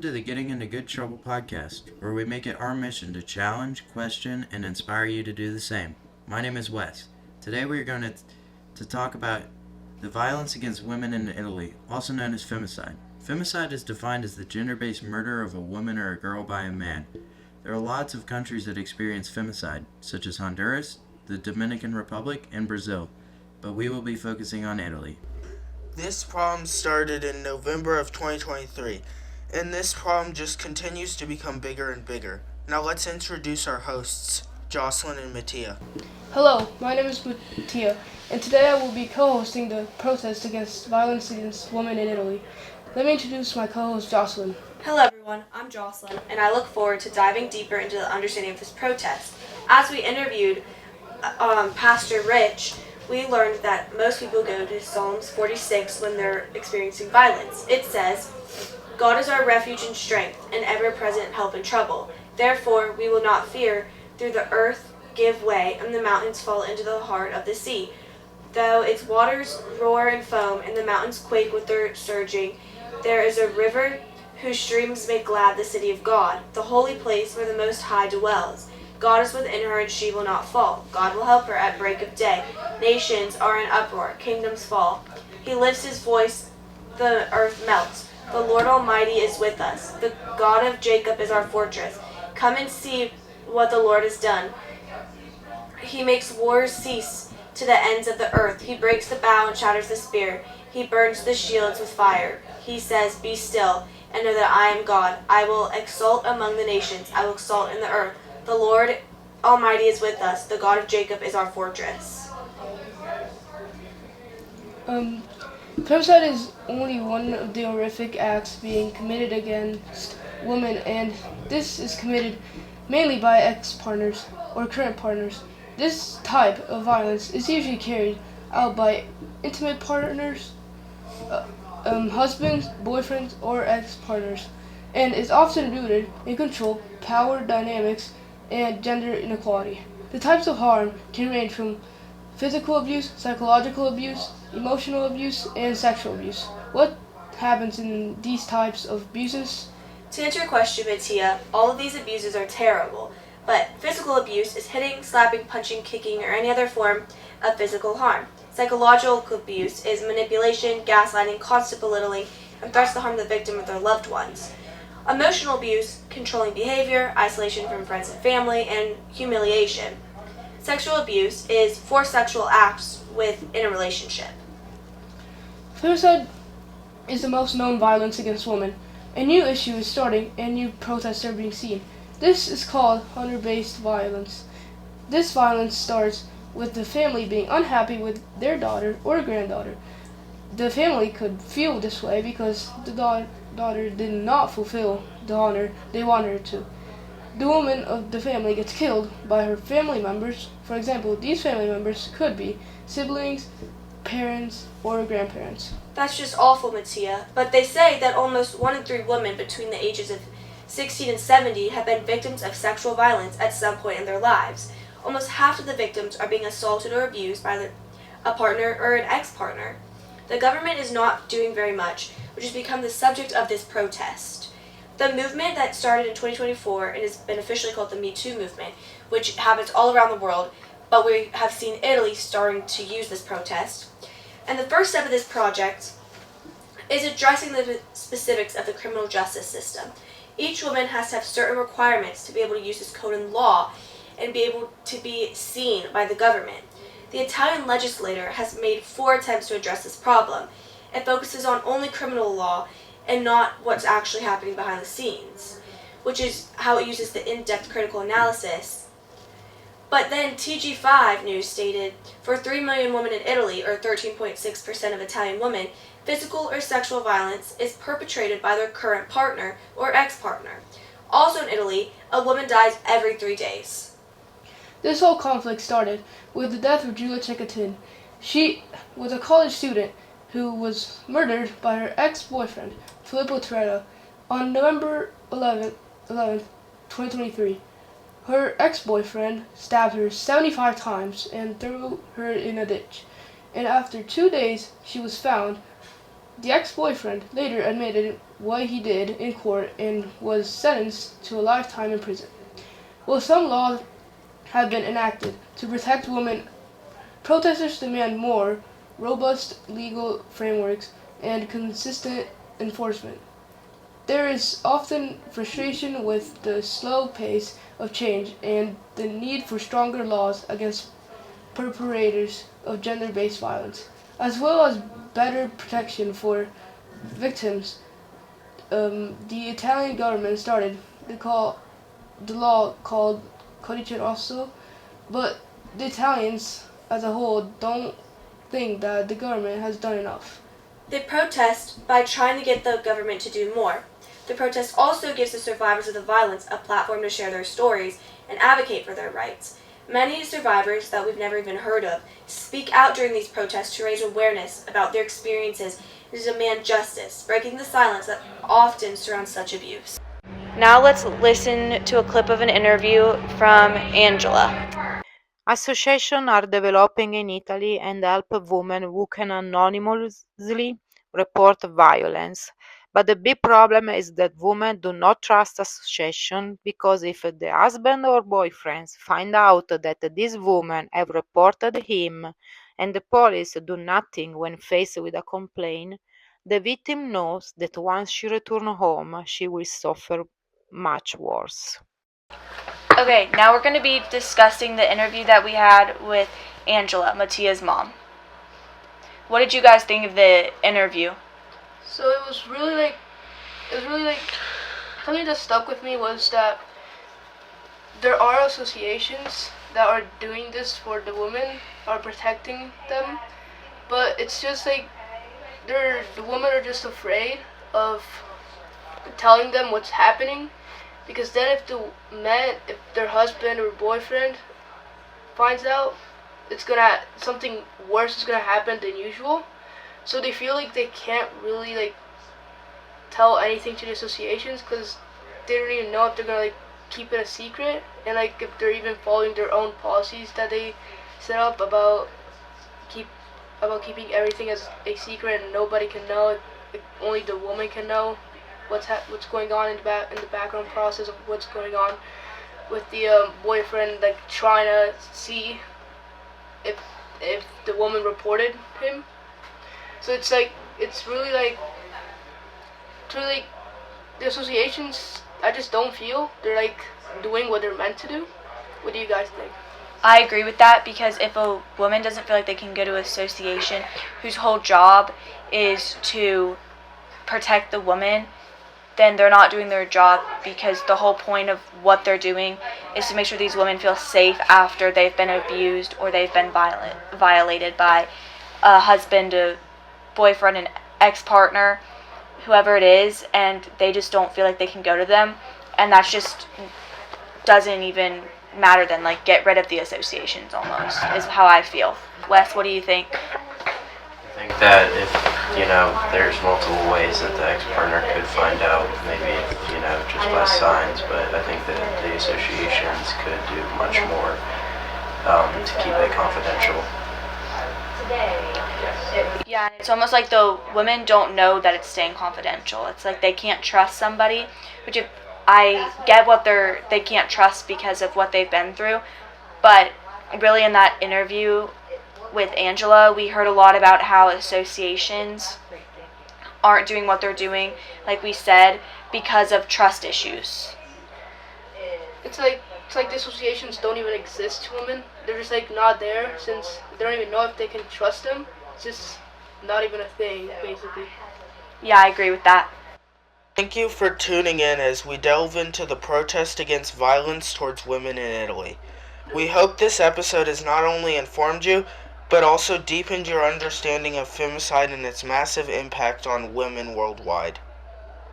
to the Getting Into Good Trouble podcast, where we make it our mission to challenge, question, and inspire you to do the same. My name is Wes. Today we are going to talk about the violence against women in Italy, also known as femicide. Femicide is defined as the gender-based murder of a woman or a girl by a man. There are lots of countries that experience femicide, such as Honduras, the Dominican Republic, and Brazil, but we will be focusing on Italy. This problem started in November of 2023, and this problem just continues to become bigger and bigger. Now let's introduce our hosts, Jocelyn and Mattia. Hello, my name is Mattia, and today I will be co-hosting the protest against violence against women in Italy. Let me introduce my co-host, Jocelyn. Hello everyone, I'm Jocelyn, and I look forward to diving deeper into the understanding of this protest. As we interviewed Pastor Rich, we learned that most people go to Psalms 46 when they're experiencing violence. It says, "God is our refuge and strength, an ever-present help in trouble. Therefore we will not fear, though the earth give way and the mountains fall into the heart of the sea. Though its waters roar and foam and the mountains quake with their surging, there is a river whose streams make glad the city of God, the holy place where the Most High dwells. God is within her and she will not fall. God will help her at break of day. Nations are in uproar, kingdoms fall. He lifts his voice, the earth melts. The Lord Almighty is with us. The God of Jacob is our fortress. Come and see what the Lord has done. He makes wars cease to the ends of the earth. He breaks the bow and shatters the spear. He burns the shields with fire. He says, be still, and know that I am God. I will exalt among the nations. I will exalt in the earth. The Lord Almighty is with us. The God of Jacob is our fortress." Femicide is only one of the horrific acts being committed against women, and this is committed mainly by ex-partners or current partners. This type of violence is usually carried out by intimate partners, husbands, boyfriends, or ex-partners, and is often rooted in control, power dynamics, and gender inequality. The types of harm can range from physical abuse, psychological abuse, emotional abuse, and sexual abuse. What happens in these types of abuses? To answer your question, Mattia, all of these abuses are terrible, but physical abuse is hitting, slapping, punching, kicking, or any other form of physical harm. Psychological abuse is manipulation, gaslighting, constant belittling, and threats to harm the victim or their loved ones. Emotional abuse, controlling behavior, isolation from friends and family, and humiliation. Sexual abuse is forced sexual acts within a relationship. Femicide is the most known violence against women. A new issue is starting and new protests are being seen. This is called gender-based violence. This violence starts with the family being unhappy with their daughter or granddaughter. The family could feel this way because the daughter did not fulfill the honor they wanted her to. The woman of the family gets killed by her family members. For example, these family members could be siblings, parents, or grandparents. That's just awful, Mattia. But they say that almost 1 in 3 women between the ages of 16 and 70 have been victims of sexual violence at some point in their lives. Almost half of the victims are being assaulted or abused by a partner or an ex-partner. The government is not doing very much, which has become the subject of this protest. The movement that started in 2024 and has been officially called the Me Too movement, which happens all around the world, but we have seen Italy starting to use this protest. And the first step of this project is addressing the specifics of the criminal justice system. Each woman has to have certain requirements to be able to use this code in law and be able to be seen by the government. The Italian legislature has made 4 attempts to address this problem. It focuses on only criminal law and not what's actually happening behind the scenes, which is how it uses the in-depth critical analysis. But then TG5 News stated, for 3 million women in Italy, or 13.6% of Italian women, physical or sexual violence is perpetrated by their current partner or ex-partner. Also in Italy, a woman dies every 3 days. This whole conflict started with the death of Giulia Cecchettin. She was a college student who was murdered by her ex-boyfriend, Filippo Toretta, on November 11th, 2023. Her ex-boyfriend stabbed her 75 times and threw her in a ditch. And after 2 days, she was found The ex-boyfriend later admitted what he did in court and was sentenced to a lifetime in prison. While some laws have been enacted to protect women, protesters demand more robust legal frameworks and consistent enforcement. There is often frustration with the slow pace of change and the need for stronger laws against perpetrators of gender-based violence, as well as better protection for victims. The Italian government started the law called Codice Rosso, but the Italians as a whole don't think that the government has done enough. They protest by trying to get the government to do more. The protest also gives the survivors of the violence a platform to share their stories and advocate for their rights. Many survivors that we've never even heard of speak out during these protests to raise awareness about their experiences and to demand justice, breaking the silence that often surrounds such abuse. Now let's listen to a clip of an interview from Angela. Associations are developing in Italy and help women who can anonymously report violence. But the big problem is that women do not trust associations because if the husband or boyfriends find out that this woman have reported him and the police do nothing when faced with a complaint, the victim knows that once she returns home, she will suffer much worse. Okay, now we're going to be discussing the interview that we had with Angela, Mattia's mom. What did you guys think of the interview? So it was really like something that stuck with me was that there are associations that are doing this for the women, are protecting them, but it's just like the women are just afraid of telling them what's happening, because then if their husband or boyfriend finds out, something worse is gonna happen than usual. So they feel like they can't really tell anything to the associations because they don't even know if they're gonna keep it a secret, and if they're even following their own policies that they set up about keeping everything as a secret and nobody can know. Only the woman can know what's going on in the background process of what's going on with the boyfriend, trying to see if the woman reported him. So it's really the associations, I just don't feel they're doing what they're meant to do. What do you guys think? I agree with that, because if a woman doesn't feel like they can go to an association whose whole job is to protect the woman, then they're not doing their job, because the whole point of what they're doing is to make sure these women feel safe after they've been abused or they've been violated by a husband, a boyfriend, an ex-partner, whoever it is, and they just don't feel like they can go to them, and that just doesn't even matter then. Get rid of the associations almost, is how I feel. Wes, what do you think? I think that if, there's multiple ways that the ex-partner could find out, maybe, just by signs, but I think that the associations could do much more to keep it confidential. Yeah, it's almost like the women don't know that it's staying confidential. It's like they can't trust somebody, which if I get what they can't trust because of what they've been through, but really in that interview with Angela, we heard a lot about how associations aren't doing what they're doing, like we said, because of trust issues. It's like the associations don't even exist to women. They're just not there, since they don't even know if they can trust them. It's just not even a thing, basically. Yeah, I agree with that. Thank you for tuning in as we delve into the protest against violence towards women in Italy. We hope this episode has not only informed you, but also deepened your understanding of femicide and its massive impact on women worldwide.